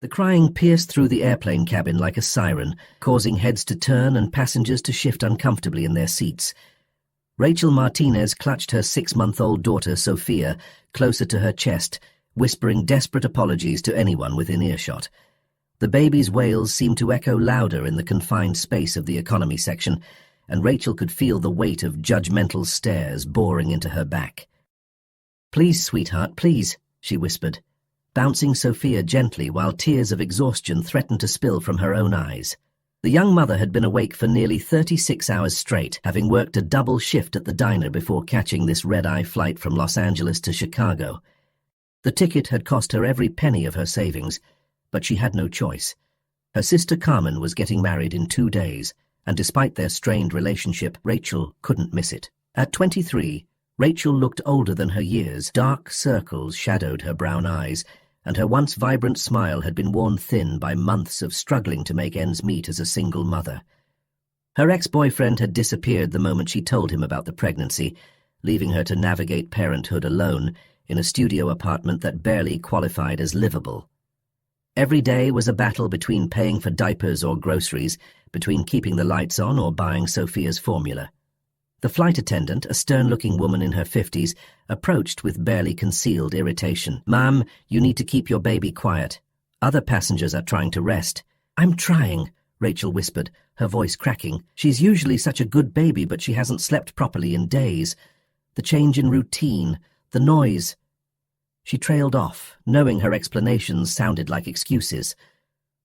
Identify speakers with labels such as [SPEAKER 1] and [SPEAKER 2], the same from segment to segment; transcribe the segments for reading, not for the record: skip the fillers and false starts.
[SPEAKER 1] The crying pierced through the airplane cabin like a siren, causing heads to turn and passengers to shift uncomfortably in their seats. Rachel Martinez clutched her 6-month-old daughter, Sophia, closer to her chest, whispering desperate apologies to anyone within earshot. The baby's wails seemed to echo louder in the confined space of the economy section, and Rachel could feel the weight of judgmental stares boring into her back. "Please, sweetheart, please," she whispered, bouncing Sophia gently while tears of exhaustion threatened to spill from her own eyes. The young mother had been awake for nearly 36 hours straight, having worked a double shift at the diner before catching this red-eye flight from Los Angeles to Chicago. The ticket had cost her every penny of her savings, but she had no choice. Her sister Carmen was getting married in 2 days, and despite their strained relationship, Rachel couldn't miss it. At 23, Rachel looked older than her years. Dark circles shadowed her brown eyes, and her once vibrant smile had been worn thin by months of struggling to make ends meet as a single mother. Her ex-boyfriend had disappeared the moment she told him about the pregnancy, leaving her to navigate parenthood alone in a studio apartment that barely qualified as livable. Every day was a battle between paying for diapers or groceries, between keeping the lights on or buying Sophia's formula. The flight attendant, a stern-looking woman in her 50s, approached with barely concealed irritation. "Ma'am, you need to keep your baby quiet. Other passengers are trying to rest." "I'm trying," Rachel whispered, her voice cracking. "She's usually such a good baby, but she hasn't slept properly in days. The change in routine, the noise." She trailed off, knowing her explanations sounded like excuses.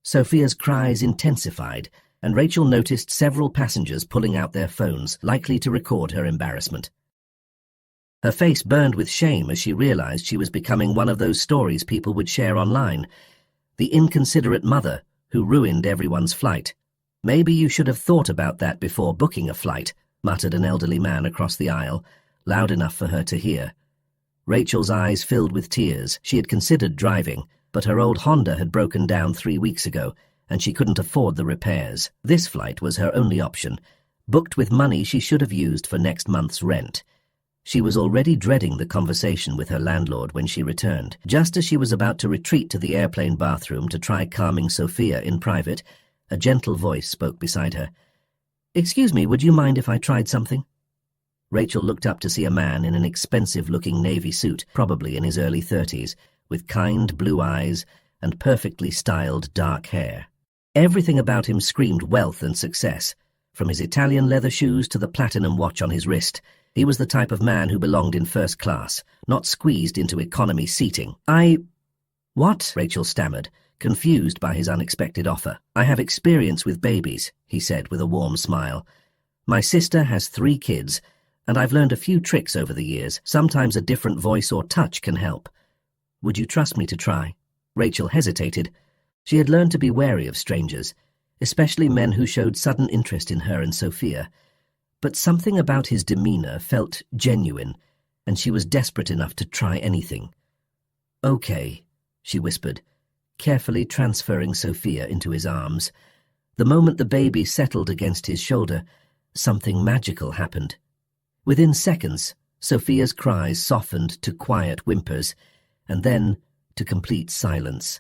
[SPEAKER 1] Sophia's cries intensified, and Rachel noticed several passengers pulling out their phones, likely to record her embarrassment. Her face burned with shame as she realized she was becoming one of those stories people would share online. The inconsiderate mother who ruined everyone's flight. "Maybe you should have thought about that before booking a flight," muttered an elderly man across the aisle, loud enough for her to hear. Rachel's eyes filled with tears. She had considered driving, but her old Honda had broken down 3 weeks ago, and she couldn't afford the repairs. This flight was her only option, booked with money she should have used for next month's rent. She was already dreading the conversation with her landlord when she returned. Just as she was about to retreat to the airplane bathroom to try calming Sophia in private, a gentle voice spoke beside her. "Excuse me, would you mind if I tried something?" Rachel looked up to see a man in an expensive-looking navy suit, probably in his early 30s, with kind blue eyes and perfectly styled dark hair. Everything about him screamed wealth and success, from his Italian leather shoes to the platinum watch on his wrist. He was the type of man who belonged in first class, not squeezed into economy seating. "What?" Rachel stammered, confused by his unexpected offer. "I have experience with babies," he said with a warm smile. "My sister has 3 kids, and I've learned a few tricks over the years. Sometimes a different voice or touch can help. Would you trust me to try?" Rachel hesitated. She had learned to be wary of strangers, especially men who showed sudden interest in her and Sophia. But something about his demeanor felt genuine, and she was desperate enough to try anything. "Okay," she whispered, carefully transferring Sophia into his arms. The moment the baby settled against his shoulder, something magical happened. Within seconds, Sophia's cries softened to quiet whimpers, and then to complete silence.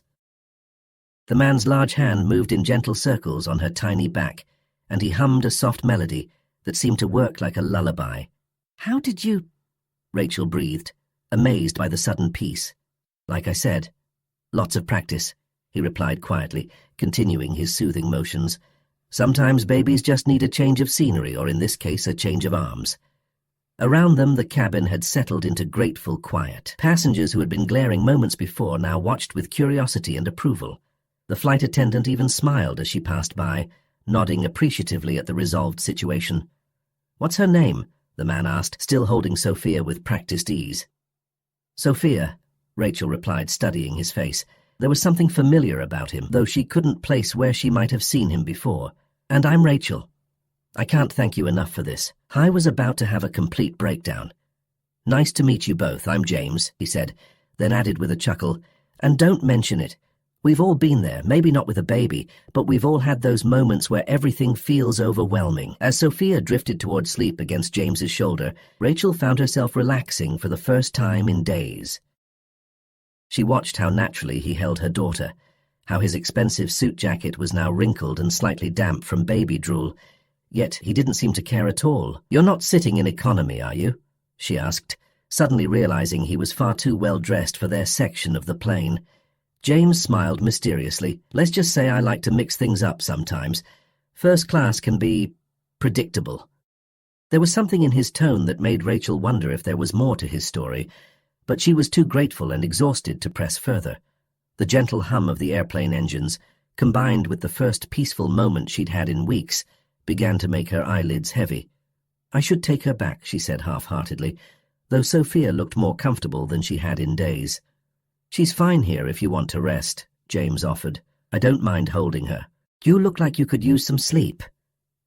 [SPEAKER 1] The man's large hand moved in gentle circles on her tiny back, and he hummed a soft melody that seemed to work like a lullaby. "How did you—" Rachel breathed, amazed by the sudden peace. "Like I said, lots of practice," he replied quietly, continuing his soothing motions. "Sometimes babies just need a change of scenery, or in this case, a change of arms." Around them, the cabin had settled into grateful quiet. Passengers who had been glaring moments before now watched with curiosity and approval. The flight attendant even smiled as she passed by, nodding appreciatively at the resolved situation. "What's her name?" the man asked, still holding Sophia with practiced ease. "Sophia," Rachel replied, studying his face. There was something familiar about him, though she couldn't place where she might have seen him before. "And I'm Rachel. I can't thank you enough for this." I was about to have a complete breakdown. "Nice to meet you both. I'm James," he said, then added with a chuckle, "And don't mention it. We've all been there, maybe not with a baby, but we've all had those moments where everything feels overwhelming." As Sophia drifted toward sleep against James's shoulder, Rachel found herself relaxing for the first time in days. She watched how naturally he held her daughter, how his expensive suit jacket was now wrinkled and slightly damp from baby drool. Yet he didn't seem to care at all. "You're not sitting in economy, are you?" she asked, suddenly realizing he was far too well dressed for their section of the plane. James smiled mysteriously. "Let's just say I like to mix things up sometimes. First class can be predictable." There was something in his tone that made Rachel wonder if there was more to his story, but she was too grateful and exhausted to press further. The gentle hum of the airplane engines, combined with the first peaceful moment she'd had in weeks, began to make her eyelids heavy. "I should take her back," she said half-heartedly, though Sophia looked more comfortable than she had in days. "She's fine here if you want to rest," James offered. "I don't mind holding her." "You look like you could use some sleep."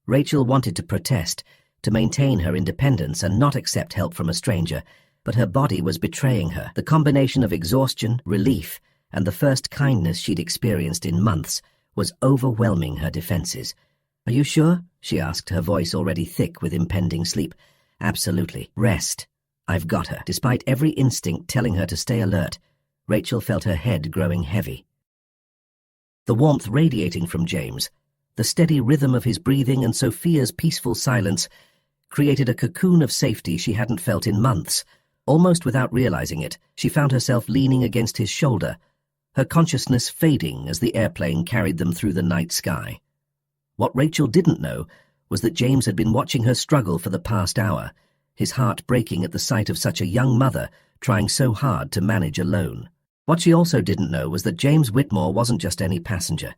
[SPEAKER 1] Rachel wanted to protest, to maintain her independence and not accept help from a stranger, but her body was betraying her. The combination of exhaustion, relief, and the first kindness she'd experienced in months was overwhelming her defenses. "Are you sure?" she asked, her voice already thick with impending sleep. "Absolutely. Rest. I've got her." Despite every instinct telling her to stay alert, Rachel felt her head growing heavy. The warmth radiating from James, the steady rhythm of his breathing and Sophia's peaceful silence created a cocoon of safety she hadn't felt in months. Almost without realizing it, she found herself leaning against his shoulder, her consciousness fading as the airplane carried them through the night sky. What Rachel didn't know was that James had been watching her struggle for the past hour, his heart breaking at the sight of such a young mother trying so hard to manage alone. What she also didn't know was that James Whitmore wasn't just any passenger.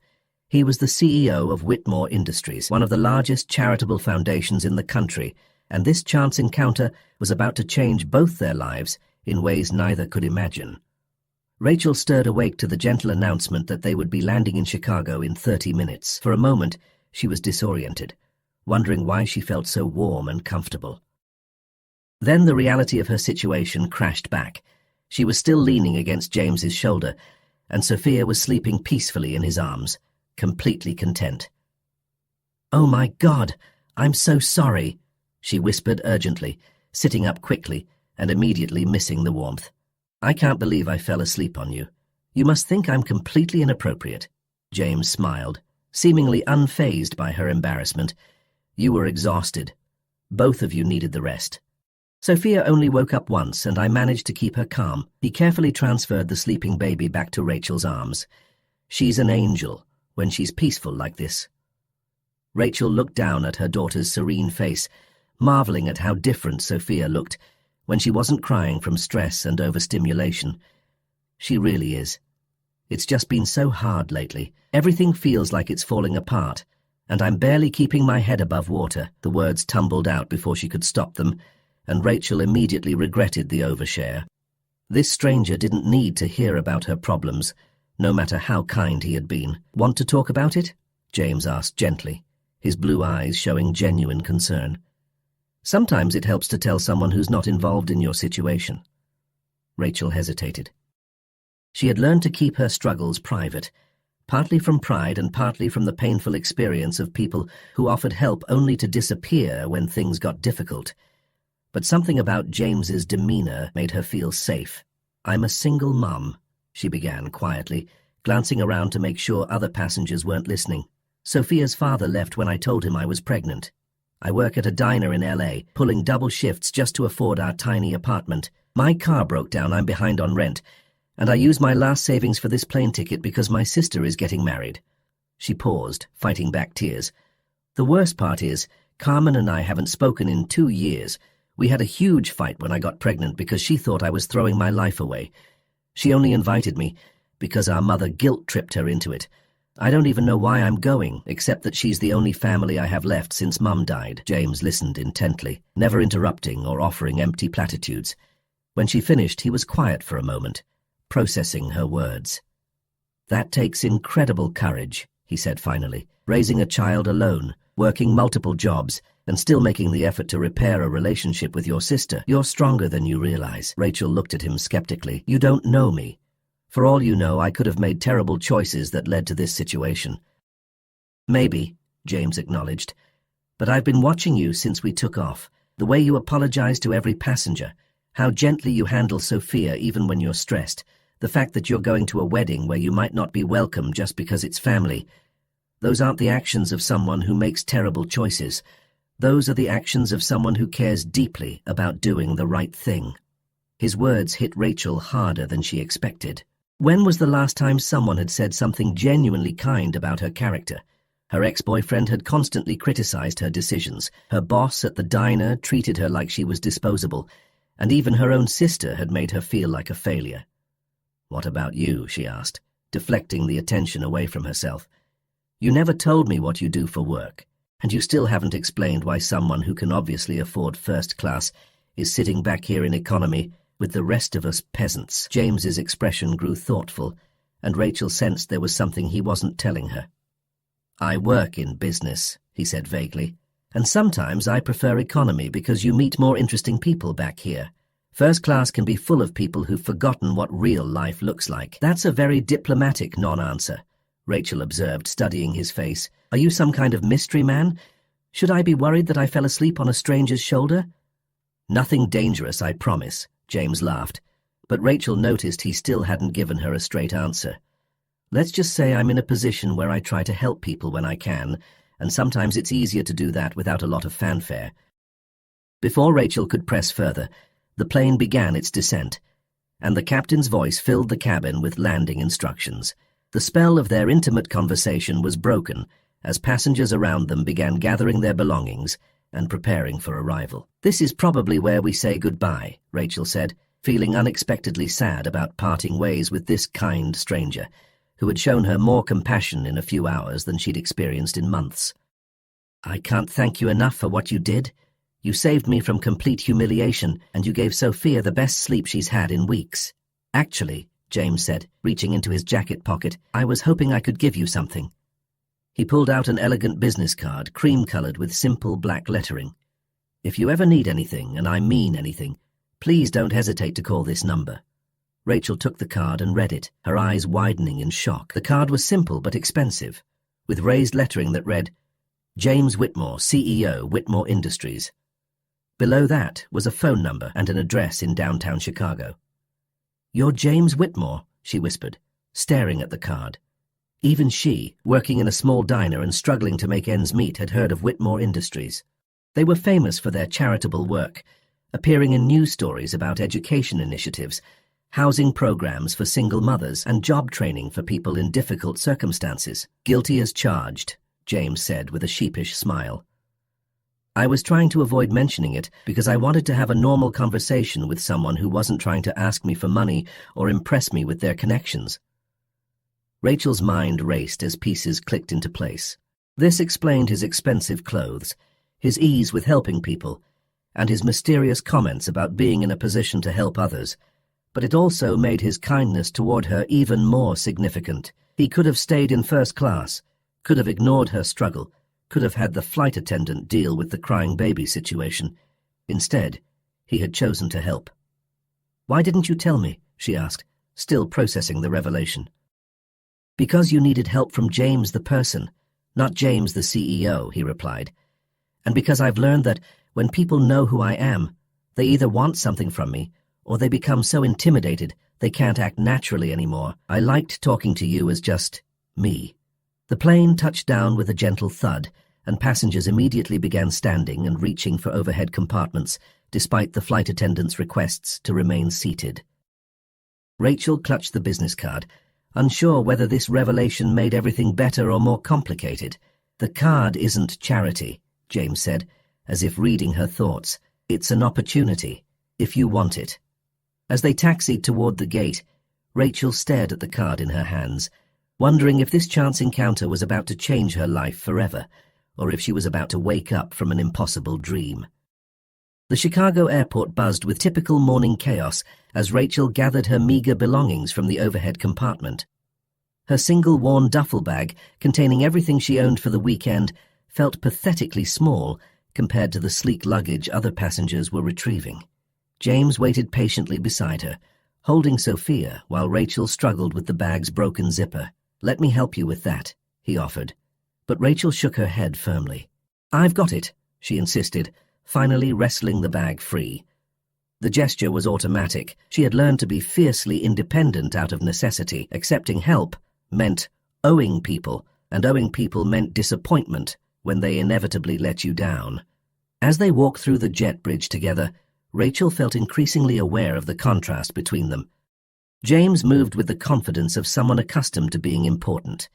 [SPEAKER 1] He was the CEO of Whitmore Industries, one of the largest charitable foundations in the country, and this chance encounter was about to change both their lives in ways neither could imagine. Rachel stirred awake to the gentle announcement that they would be landing in Chicago in 30 minutes. For a moment, she was disoriented, wondering why she felt so warm and comfortable. Then the reality of her situation crashed back. She was still leaning against James's shoulder, and Sophia was sleeping peacefully in his arms, completely content. "Oh my God, I'm so sorry," she whispered urgently, sitting up quickly and immediately missing the warmth. "I can't believe I fell asleep on you. You must think I'm completely inappropriate." James smiled, seemingly unfazed by her embarrassment. "You were exhausted. Both of you needed the rest." Sophia only woke up once, and I managed to keep her calm. He carefully transferred the sleeping baby back to Rachel's arms. "She's an angel when she's peaceful like this." Rachel looked down at her daughter's serene face, marveling at how different Sophia looked when she wasn't crying from stress and overstimulation. "She really is. It's just been so hard lately. Everything feels like it's falling apart, and I'm barely keeping my head above water." The words tumbled out before she could stop them, and Rachel immediately regretted the overshare. This stranger didn't need to hear about her problems, no matter how kind he had been. "Want to talk about it?" James asked gently, his blue eyes showing genuine concern. "Sometimes it helps to tell someone who's not involved in your situation." Rachel hesitated. She had learned to keep her struggles private, partly from pride and partly from the painful experience of people who offered help only to disappear when things got difficult. But something about James's demeanor made her feel safe. "I'm a single mum," she began quietly, glancing around to make sure other passengers weren't listening. "Sophia's father left when I told him I was pregnant. I work at a diner in LA, pulling double shifts just to afford our tiny apartment. My car broke down, I'm behind on rent, and I used my last savings for this plane ticket because my sister is getting married." She paused, fighting back tears. "The worst part is, Carmen and I haven't spoken in 2 years. We had a huge fight when I got pregnant because she thought I was throwing my life away. She only invited me because our mother guilt-tripped her into it. I don't even know why I'm going, except that she's the only family I have left since Mum died." James listened intently, never interrupting or offering empty platitudes. When she finished, he was quiet for a moment, processing her words. "That takes incredible courage," he said finally. "Raising a child alone, working multiple jobs, and still making the effort to repair a relationship with your sister. You're stronger than you realize." Rachel looked at him skeptically. "You don't know me. For all you know, I could have made terrible choices that led to this situation." "Maybe," James acknowledged, "but I've been watching you since we took off. The way you apologize to every passenger, how gently you handle Sophia even when you're stressed, The fact that you're going to a wedding where you might not be welcome just because it's family. Those aren't the actions of someone who makes terrible choices. Those are the actions of someone who cares deeply about doing the right thing. His words hit Rachel harder than she expected. When was the last time someone had said something genuinely kind about her character? Her ex-boyfriend had constantly criticized her decisions. Her boss at the diner treated her like she was disposable, and even her own sister had made her feel like a failure. "What about you?" she asked, deflecting the attention away from herself. "You never told me what you do for work, and you still haven't explained why someone who can obviously afford first class is sitting back here in economy with the rest of us peasants." James's expression grew thoughtful, and Rachel sensed there was something he wasn't telling her. "I work in business," he said vaguely, "and sometimes I prefer economy because you meet more interesting people back here. First class can be full of people who've forgotten what real life looks like." "That's a very diplomatic non-answer," Rachel observed, studying his face. "Are you some kind of mystery man? Should I be worried that I fell asleep on a stranger's shoulder?" "Nothing dangerous, I promise," James laughed, but Rachel noticed he still hadn't given her a straight answer. "Let's just say I'm in a position where I try to help people when I can, and sometimes it's easier to do that without a lot of fanfare." Before Rachel could press further, the plane began its descent, and the captain's voice filled the cabin with landing instructions. The spell of their intimate conversation was broken as passengers around them began gathering their belongings and preparing for arrival. "This is probably where we say goodbye," Rachel said, feeling unexpectedly sad about parting ways with this kind stranger, who had shown her more compassion in a few hours than she'd experienced in months. "I can't thank you enough for what you did. You saved me from complete humiliation, and you gave Sophia the best sleep she's had in weeks." "Actually," James said, reaching into his jacket pocket, "I was hoping I could give you something." He pulled out an elegant business card, cream-colored with simple black lettering. "If you ever need anything, and I mean anything, please don't hesitate to call this number." Rachel took the card and read it, her eyes widening in shock. The card was simple but expensive, with raised lettering that read, "James Whitmore, CEO, Whitmore Industries." Below that was a phone number and an address in downtown Chicago. "You're James Whitmore," she whispered, staring at the card. Even she, working in a small diner and struggling to make ends meet, had heard of Whitmore Industries. They were famous for their charitable work, appearing in news stories about education initiatives, housing programs for single mothers, and job training for people in difficult circumstances. "Guilty as charged," James said with a sheepish smile. "I was trying to avoid mentioning it because I wanted to have a normal conversation with someone who wasn't trying to ask me for money or impress me with their connections." Rachel's mind raced as pieces clicked into place. This explained his expensive clothes, his ease with helping people, and his mysterious comments about being in a position to help others. But it also made his kindness toward her even more significant. He could have stayed in first class, could have ignored her struggle, could have had the flight attendant deal with the crying baby situation. Instead, he had chosen to help. "Why didn't you tell me?" she asked, still processing the revelation. "Because you needed help from James the person, not James the CEO," he replied. "And because I've learned that when people know who I am, they either want something from me, or they become so intimidated they can't act naturally anymore. I liked talking to you as just me." The plane touched down with a gentle thud, and passengers immediately began standing and reaching for overhead compartments, despite the flight attendant's requests to remain seated. Rachel clutched the business card, unsure whether this revelation made everything better or more complicated. "The card isn't charity," James said, as if reading her thoughts. "It's an opportunity, if you want it." As they taxied toward the gate, Rachel stared at the card in her hands, wondering if this chance encounter was about to change her life forever, or if she was about to wake up from an impossible dream. The Chicago airport buzzed with typical morning chaos as Rachel gathered her meager belongings from the overhead compartment. Her single worn duffel bag, containing everything she owned for the weekend, felt pathetically small compared to the sleek luggage other passengers were retrieving. James waited patiently beside her, holding Sophia while Rachel struggled with the bag's broken zipper. "Let me help you with that," he offered, but Rachel shook her head firmly. "I've got it," she insisted, finally wrestling the bag free. The gesture was automatic. She had learned to be fiercely independent out of necessity. Accepting help meant owing people, and owing people meant disappointment when they inevitably let you down. As they walked through the jet bridge together, Rachel felt increasingly aware of the contrast between them. James moved with the confidence of someone accustomed to being important,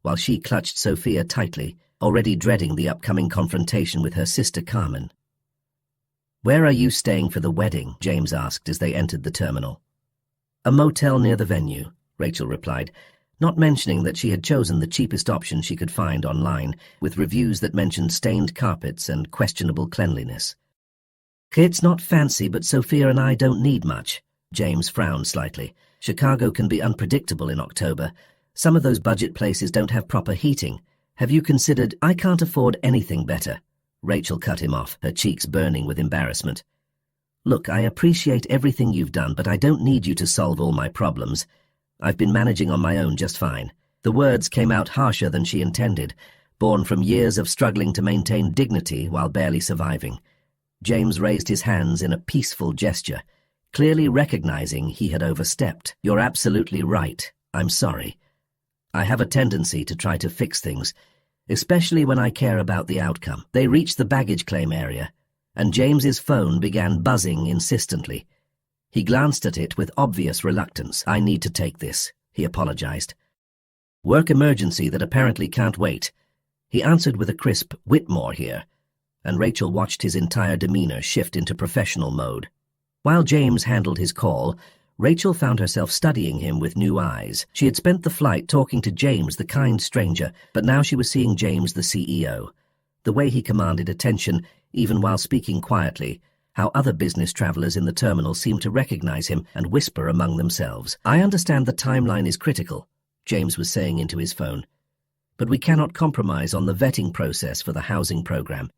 [SPEAKER 1] while she clutched Sophia tightly, already dreading the upcoming confrontation with her sister Carmen. "Where are you staying for the wedding?" James asked as they entered the terminal. "A motel near the venue," Rachel replied, not mentioning that she had chosen the cheapest option she could find online, with reviews that mentioned stained carpets and questionable cleanliness. "It's not fancy, but Sophia and I don't need much." James frowned slightly. "Chicago can be unpredictable in October. Some of those budget places don't have proper heating. Have you considered—" "I can't afford anything better." Rachel cut him off, her cheeks burning with embarrassment. "Look, I appreciate everything you've done, but I don't need you to solve all my problems. I've been managing on my own just fine." The words came out harsher than she intended, born from years of struggling to maintain dignity while barely surviving. James raised his hands in a peaceful gesture, clearly recognizing he had overstepped. "You're absolutely right. I'm sorry. I have a tendency to try to fix things, especially when I care about the outcome." They reached the baggage claim area, and James's phone began buzzing insistently. He glanced at it with obvious reluctance. "I need to take this," he apologized. "Work emergency that apparently can't wait." He answered with a crisp, "Whitmore here," and Rachel watched his entire demeanor shift into professional mode. While James handled his call, Rachel found herself studying him with new eyes. She had spent the flight talking to James, the kind stranger, but now she was seeing James, the CEO. The way he commanded attention, even while speaking quietly, how other business travelers in the terminal seemed to recognize him and whisper among themselves. "I understand the timeline is critical," James was saying into his phone, "but we cannot compromise on the vetting process for the housing program.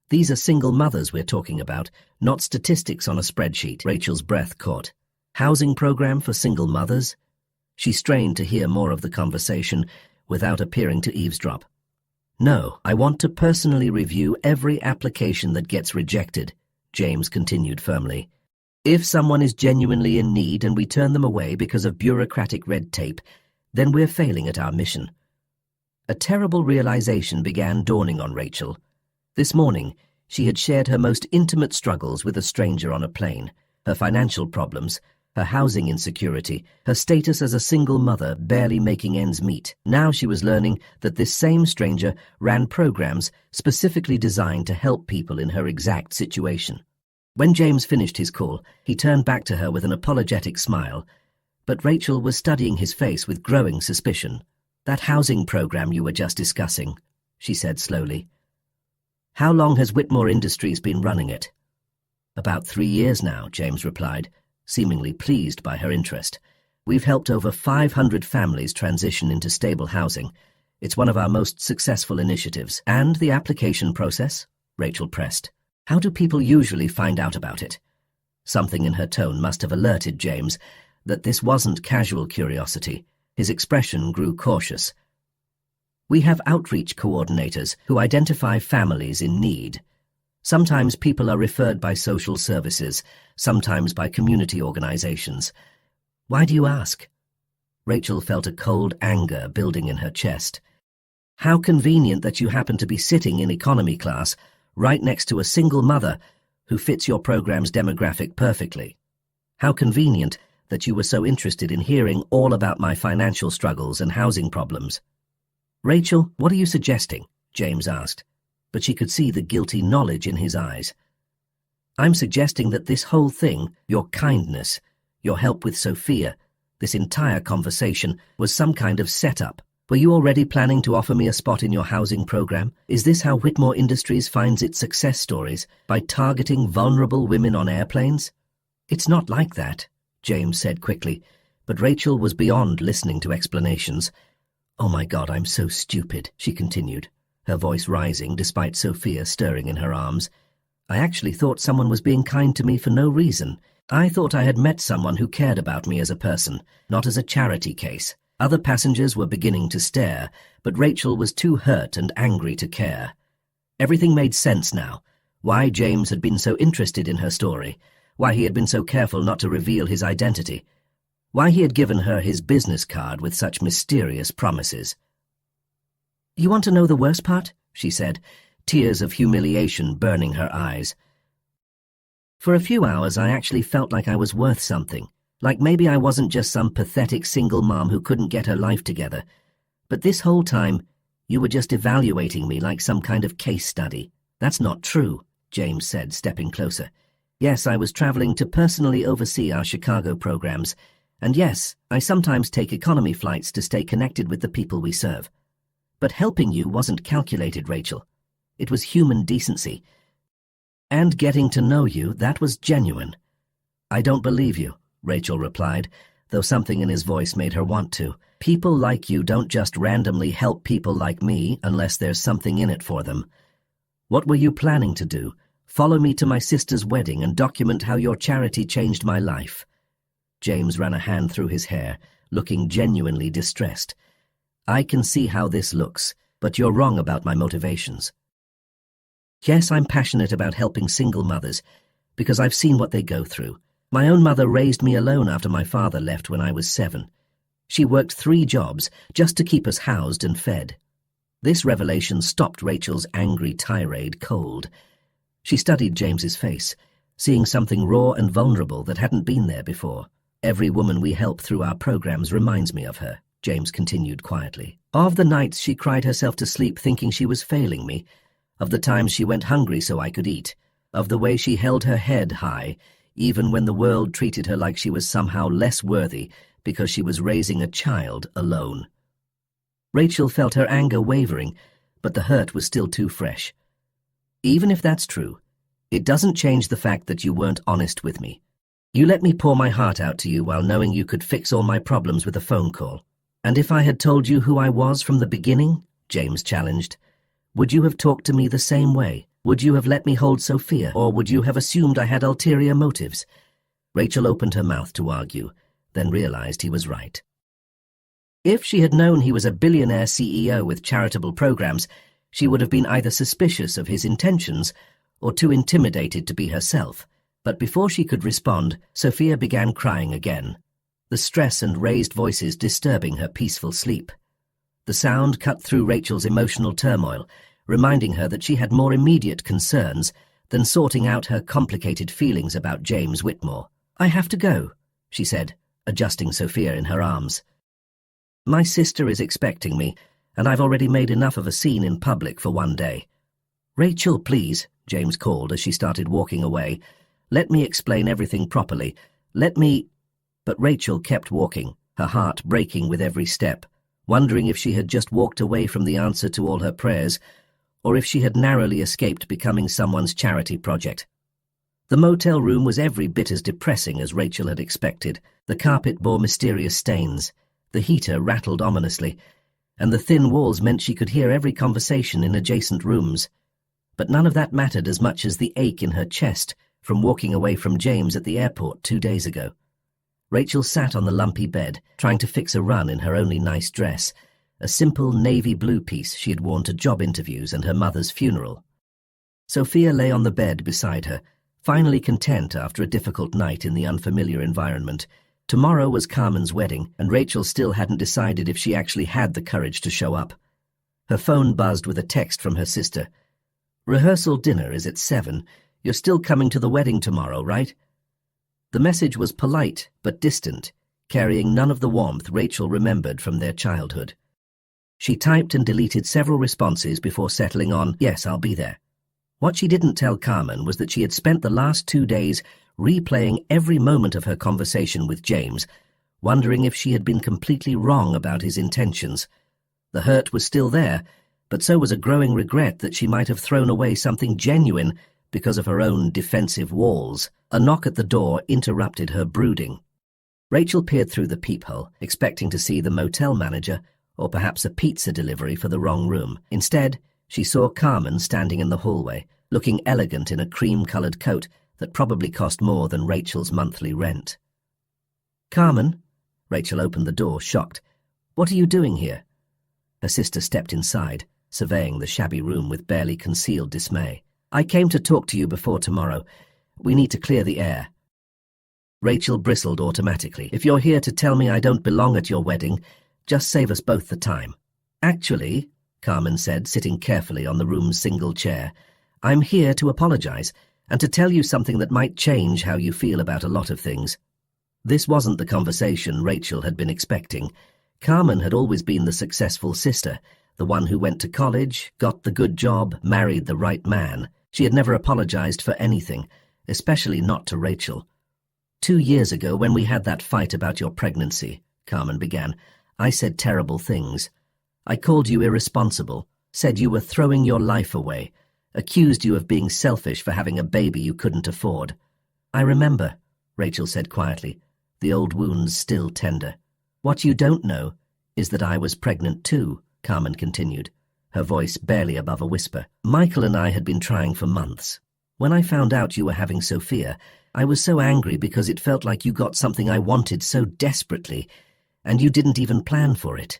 [SPEAKER 1] These are single mothers we're talking about, not statistics on a spreadsheet." Rachel's breath caught. Housing program for single mothers? She strained to hear more of the conversation without appearing to eavesdrop. "No, I want to personally review every application that gets rejected," James continued firmly. "If someone is genuinely in need and we turn them away because of bureaucratic red tape, then we're failing at our mission." A terrible realization began dawning on Rachel. This morning, she had shared her most intimate struggles with a stranger on a plane, her financial problems, her housing insecurity, her status as a single mother barely making ends meet. Now she was learning that this same stranger ran programs specifically designed to help people in her exact situation. When James finished his call, he turned back to her with an apologetic smile, but Rachel was studying his face with growing suspicion. "That housing program you were just discussing," she said slowly. "How long has Whitmore Industries been running it?" "About 3 years now," James replied, seemingly pleased by her interest. "We've helped over 500 families transition into stable housing. It's one of our most successful initiatives." "And the application process?" Rachel pressed. "How do people usually find out about it?" Something in her tone must have alerted James that this wasn't casual curiosity. His expression grew cautious. "We have outreach coordinators who identify families in need. Sometimes people are referred by social services, sometimes by community organizations." "Why do you ask?" Rachel felt a cold anger building in her chest. "How convenient that you happen to be sitting in economy class right next to a single mother who fits your program's demographic perfectly. How convenient that you were so interested in hearing all about my financial struggles and housing problems." "Rachel, what are you suggesting?" James asked, but she could see the guilty knowledge in his eyes. "I'm suggesting that this whole thing, your kindness, your help with Sophia, this entire conversation, was some kind of setup. Were you already planning to offer me a spot in your housing program? Is this how Whitmore Industries finds its success stories, by targeting vulnerable women on airplanes?" "It's not like that," James said quickly, but Rachel was beyond listening to explanations. "Oh my God, I'm so stupid," she continued, her voice rising despite Sophia stirring in her arms. "I actually thought someone was being kind to me for no reason. I thought I had met someone who cared about me as a person, not as a charity case." Other passengers were beginning to stare, but Rachel was too hurt and angry to care. Everything made sense now. Why James had been so interested in her story, why he had been so careful not to reveal his identity, why he had given her his business card with such mysterious promises. "You want to know the worst part?" she said, tears of humiliation burning her eyes. "For a few hours I actually felt like I was worth something, like maybe I wasn't just some pathetic single mom who couldn't get her life together. But this whole time, you were just evaluating me like some kind of case study." "That's not true," James said, stepping closer. "Yes, I was traveling to personally oversee our Chicago programs, and yes, I sometimes take economy flights to stay connected with the people we serve. But helping you wasn't calculated, Rachel. It was human decency. And getting to know you, that was genuine." "I don't believe you," Rachel replied, though something in his voice made her want to. "People like you don't just randomly help people like me unless there's something in it for them. What were you planning to do? Follow me to my sister's wedding and document how your charity changed my life?" James ran a hand through his hair, looking genuinely distressed. "I can see how this looks, but you're wrong about my motivations. Yes, I'm passionate about helping single mothers, because I've seen what they go through. My own mother raised me alone after my father left when I was 7. She worked 3 jobs just to keep us housed and fed." This revelation stopped Rachel's angry tirade cold. She studied James's face, seeing something raw and vulnerable that hadn't been there before. "Every woman we help through our programs reminds me of her," James continued quietly. "Of the nights she cried herself to sleep thinking she was failing me, of the times she went hungry so I could eat, of the way she held her head high, even when the world treated her like she was somehow less worthy because she was raising a child alone." Rachel felt her anger wavering, but the hurt was still too fresh. "Even if that's true, it doesn't change the fact that you weren't honest with me. You let me pour my heart out to you while knowing you could fix all my problems with a phone call. And if I had told you who I was from the beginning," James challenged, "would you have talked to me the same way? Would you have let me hold Sophia, or would you have assumed I had ulterior motives?" Rachel opened her mouth to argue, then realized he was right. If she had known he was a billionaire CEO with charitable programs, she would have been either suspicious of his intentions or too intimidated to be herself. But before she could respond, Sophia began crying again, the stress and raised voices disturbing her peaceful sleep. The sound cut through Rachel's emotional turmoil, reminding her that she had more immediate concerns than sorting out her complicated feelings about James Whitmore. "I have to go," she said, adjusting Sophia in her arms. "My sister is expecting me, and I've already made enough of a scene in public for one day." "Rachel, please," James called as she started walking away. "Let me explain everything properly. Let me—" But Rachel kept walking, her heart breaking with every step, wondering if she had just walked away from the answer to all her prayers, or if she had narrowly escaped becoming someone's charity project. The motel room was every bit as depressing as Rachel had expected. The carpet bore mysterious stains, the heater rattled ominously, and the thin walls meant she could hear every conversation in adjacent rooms. But none of that mattered as much as the ache in her chest from walking away from James at the airport 2 days ago. Rachel sat on the lumpy bed, trying to fix a run in her only nice dress, a simple navy blue piece she had worn to job interviews and her mother's funeral. Sophia lay on the bed beside her, finally content after a difficult night in the unfamiliar environment. Tomorrow was Carmen's wedding, and Rachel still hadn't decided if she actually had the courage to show up. Her phone buzzed with a text from her sister. "Rehearsal dinner is at 7. You're still coming to the wedding tomorrow, right?" The message was polite but distant, carrying none of the warmth Rachel remembered from their childhood. She typed and deleted several responses before settling on, "Yes, I'll be there." What she didn't tell Carmen was that she had spent the last 2 days replaying every moment of her conversation with James, wondering if she had been completely wrong about his intentions. The hurt was still there, but so was a growing regret that she might have thrown away something genuine because of her own defensive walls. A knock at the door interrupted her brooding. Rachel peered through the peephole, expecting to see the motel manager or perhaps a pizza delivery for the wrong room. Instead, she saw Carmen standing in the hallway, looking elegant in a cream-colored coat that probably cost more than Rachel's monthly rent. "Carmen?" Rachel opened the door, shocked. "What are you doing here?" Her sister stepped inside, surveying the shabby room with barely concealed dismay. "I came to talk to you before tomorrow. We need to clear the air." Rachel bristled automatically. "If you're here to tell me I don't belong at your wedding, just save us both the time." "Actually," Carmen said, sitting carefully on the room's single chair, "I'm here to apologize and to tell you something that might change how you feel about a lot of things." This wasn't the conversation Rachel had been expecting. Carmen had always been the successful sister, the one who went to college, got the good job, married the right man. She had never apologized for anything, especially not to Rachel. "2 years ago, when we had that fight about your pregnancy," Carmen began, "I said terrible things. I called you irresponsible, said you were throwing your life away, accused you of being selfish for having a baby you couldn't afford." "I remember," Rachel said quietly, the old wounds still tender. "What you don't know is that I was pregnant too," Carmen continued, her voice barely above a whisper. "Michael and I had been trying for months. When I found out you were having Sophia, I was so angry because it felt like you got something I wanted so desperately, and you didn't even plan for it."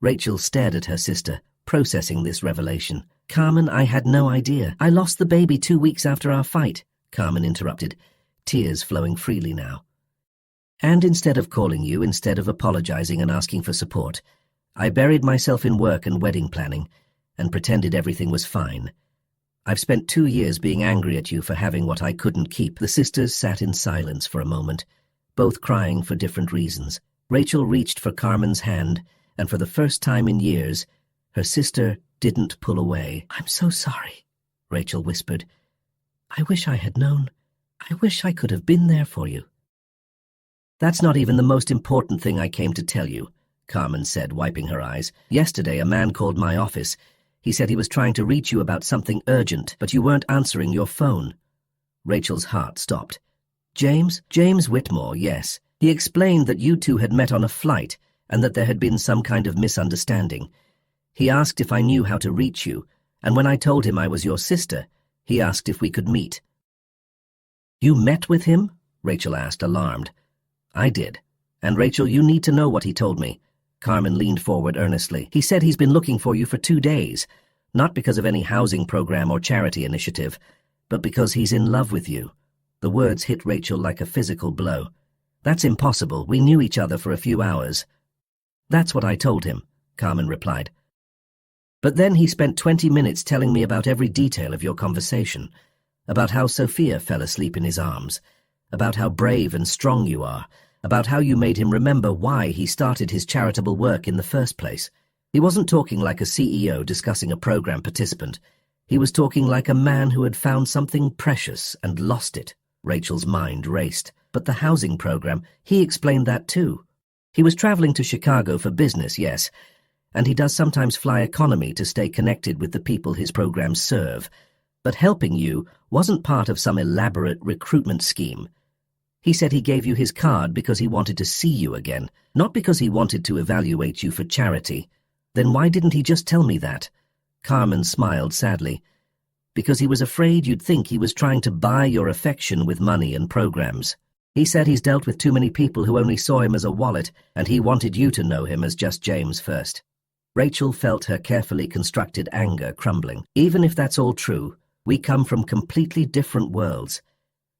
[SPEAKER 1] Rachel stared at her sister, processing this revelation. "Carmen, I had no idea. I lost the baby 2 weeks after our fight," Carmen interrupted, tears flowing freely now. "And instead of calling you, instead of apologizing and asking for support, I buried myself in work and wedding planning and pretended everything was fine. I've spent 2 years being angry at you for having what I couldn't keep." The sisters sat in silence for a moment, both crying for different reasons. Rachel reached for Carmen's hand, and for the first time in years, her sister didn't pull away. "I'm so sorry," Rachel whispered. "I wish I had known. I wish I could have been there for you." "That's not even the most important thing I came to tell you," Carmen said, wiping her eyes. "Yesterday, a man called my office. He said he was trying to reach you about something urgent, but you weren't answering your phone." Rachel's heart stopped. "James? James Whitmore, yes. He explained that you two had met on a flight and that there had been some kind of misunderstanding. He asked if I knew how to reach you, and when I told him I was your sister, he asked if we could meet." "You met with him?" Rachel asked, alarmed. "I did. And Rachel, you need to know what he told me." Carmen leaned forward earnestly. "He said he's been looking for you for 2 days, not because of any housing program or charity initiative, but because he's in love with you." The words hit Rachel like a physical blow. "That's impossible. We knew each other for a few hours." "That's what I told him," Carmen replied. "But then he spent 20 minutes telling me about every detail of your conversation, about how Sophia fell asleep in his arms, about how brave and strong you are, about how you made him remember why he started his charitable work in the first place. He wasn't talking like a CEO discussing a program participant. He was talking like a man who had found something precious and lost it." Rachel's mind raced. "But the housing program, he explained that too. He was traveling to Chicago for business, yes, and he does sometimes fly economy to stay connected with the people his programs serve. But helping you wasn't part of some elaborate recruitment scheme. He said he gave you his card because he wanted to see you again, not because he wanted to evaluate you for charity. Then why didn't he just tell me that?" Carmen smiled sadly. "Because he was afraid you'd think he was trying to buy your affection with money and programs. He said he's dealt with too many people who only saw him as a wallet, and he wanted you to know him as just James first." Rachel felt her carefully constructed anger crumbling. "Even if that's all true, we come from completely different worlds.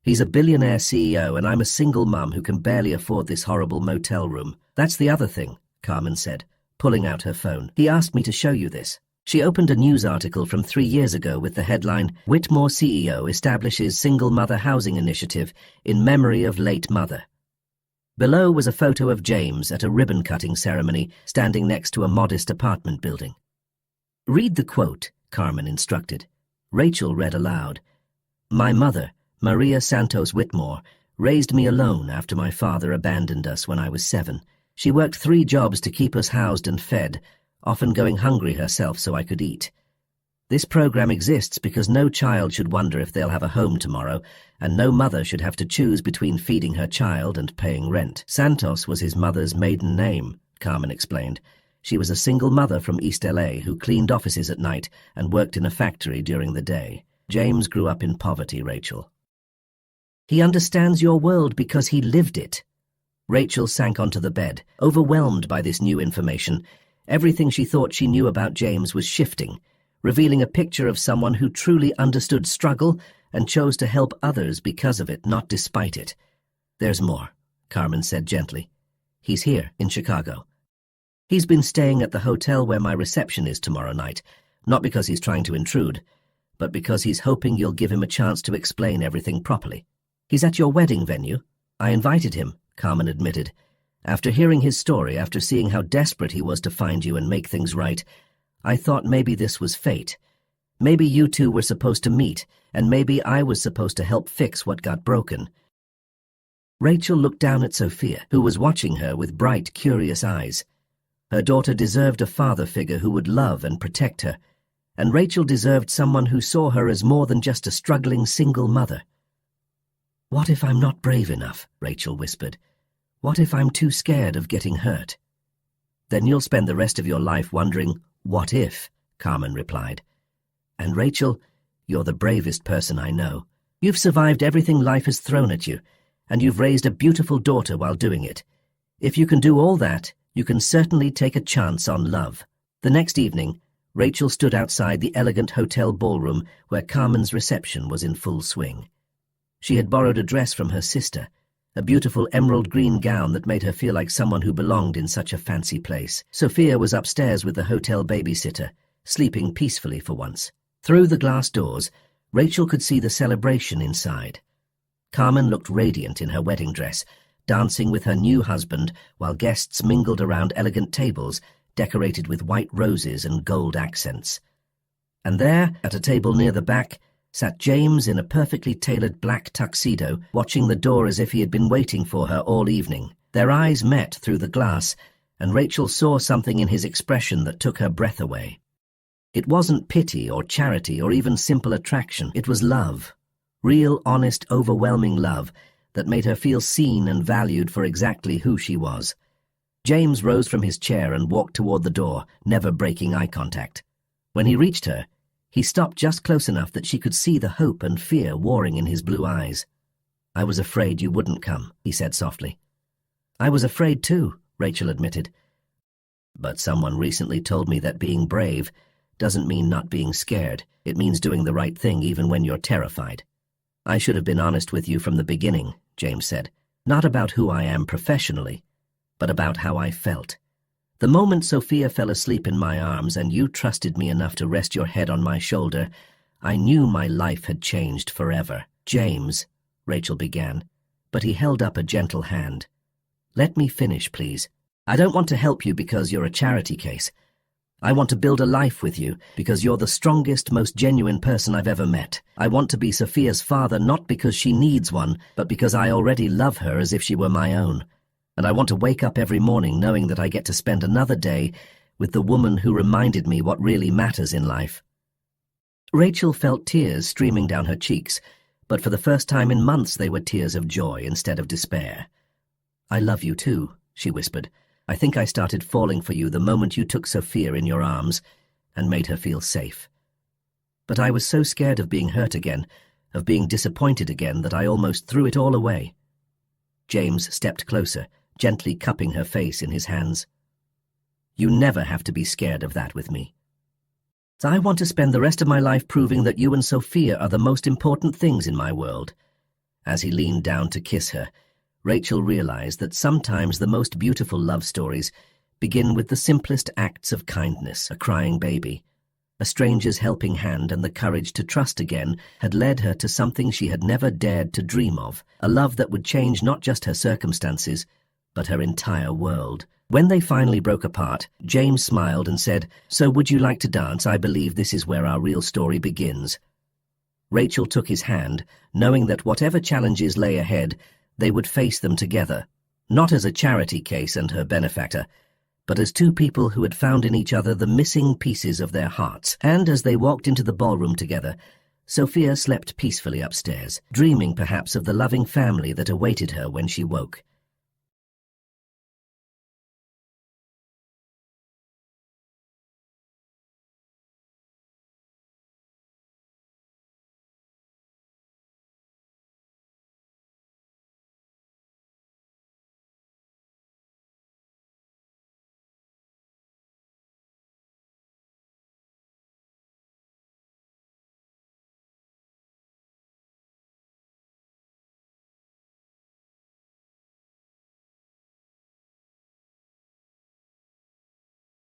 [SPEAKER 1] He's a billionaire CEO, and I'm a single mum who can barely afford this horrible motel room. That's the other thing," Carmen said, pulling out her phone. "He asked me to show you this." She opened a news article from 3 years ago with the headline, "Whitmore CEO establishes single mother housing initiative in memory of late mother." Below was a photo of James at a ribbon-cutting ceremony standing next to a modest apartment building. "Read the quote," Carmen instructed. Rachel read aloud. "My mother, Maria Santos Whitmore, raised me alone after my father abandoned us when I was 7. She worked 3 jobs to keep us housed and fed, often going hungry herself so I could eat. This program exists because no child should wonder if they'll have a home tomorrow, and no mother should have to choose between feeding her child and paying rent." Santos was his mother's maiden name, Carmen explained. She was a single mother from East LA who cleaned offices at night and worked in a factory during the day. James grew up in poverty, Rachel. "He understands your world because he lived it." Rachel sank onto the bed, overwhelmed by this new information. Everything she thought she knew about James was shifting, revealing a picture of someone who truly understood struggle and chose to help others because of it, not despite it. There's more, Carmen said gently. He's here, in Chicago. He's been staying at the hotel where my reception is tomorrow night, not because he's trying to intrude, but because he's hoping you'll give him a chance to explain everything properly. He's at your wedding venue. I invited him, Carmen admitted. After hearing his story, after seeing how desperate he was to find you and make things right, I thought maybe this was fate. Maybe you two were supposed to meet, and maybe I was supposed to help fix what got broken. Rachel looked down at Sophia, who was watching her with bright, curious eyes. Her daughter deserved a father figure who would love and protect her, and Rachel deserved someone who saw her as more than just a struggling single mother. "What if I'm not brave enough?" Rachel whispered. "What if I'm too scared of getting hurt?" "Then you'll spend the rest of your life wondering, what if?" Carmen replied. "And Rachel, you're the bravest person I know. You've survived everything life has thrown at you, and you've raised a beautiful daughter while doing it. If you can do all that, you can certainly take a chance on love." The next evening, Rachel stood outside the elegant hotel ballroom where Carmen's reception was in full swing. She had borrowed a dress from her sister, a beautiful emerald green gown that made her feel like someone who belonged in such a fancy place. Sophia was upstairs with the hotel babysitter, sleeping peacefully for once. Through the glass doors, Rachel could see the celebration inside. Carmen looked radiant in her wedding dress, dancing with her new husband while guests mingled around elegant tables decorated with white roses and gold accents. And there, at a table near the back, sat James in a perfectly tailored black tuxedo, watching the door as if he had been waiting for her all evening. Their eyes met through the glass, and Rachel saw something in his expression that took her breath away. It wasn't pity or charity or even simple attraction. It was love. Real, honest, overwhelming love that made her feel seen and valued for exactly who she was. James rose from his chair and walked toward the door, never breaking eye contact. When he reached her, he stopped just close enough that she could see the hope and fear warring in his blue eyes. "I was afraid you wouldn't come," he said softly. "I was afraid too," Rachel admitted. "But someone recently told me that being brave doesn't mean not being scared. It means doing the right thing even when you're terrified." "I should have been honest with you from the beginning," James said. "Not about who I am professionally, but about how I felt. The moment Sophia fell asleep in my arms and you trusted me enough to rest your head on my shoulder, I knew my life had changed forever." "James," Rachel began, but he held up a gentle hand. "Let me finish, please. I don't want to help you because you're a charity case. I want to build a life with you because you're the strongest, most genuine person I've ever met. I want to be Sophia's father not because she needs one, but because I already love her as if she were my own. And I want to wake up every morning knowing that I get to spend another day with the woman who reminded me what really matters in life." Rachel felt tears streaming down her cheeks, but for the first time in months they were tears of joy instead of despair. "I love you too," she whispered. "I think I started falling for you the moment you took Sophia in your arms and made her feel safe. But I was so scared of being hurt again, of being disappointed again, that I almost threw it all away." James stepped closer, gently cupping her face in his hands. "You never have to be scared of that with me. I want to spend the rest of my life proving that you and Sophia are the most important things in my world." As he leaned down to kiss her, Rachel realized that sometimes the most beautiful love stories begin with the simplest acts of kindness. A crying baby, a stranger's helping hand, and the courage to trust again had led her to something she had never dared to dream of, a love that would change not just her circumstances, but her entire world. When they finally broke apart, James smiled and said, "So would you like to dance? I believe this is where our real story begins." Rachel took his hand, knowing that whatever challenges lay ahead, they would face them together, not as a charity case and her benefactor, but as two people who had found in each other the missing pieces of their hearts. And as they walked into the ballroom together, Sophia slept peacefully upstairs, dreaming perhaps of the loving family that awaited her when she woke.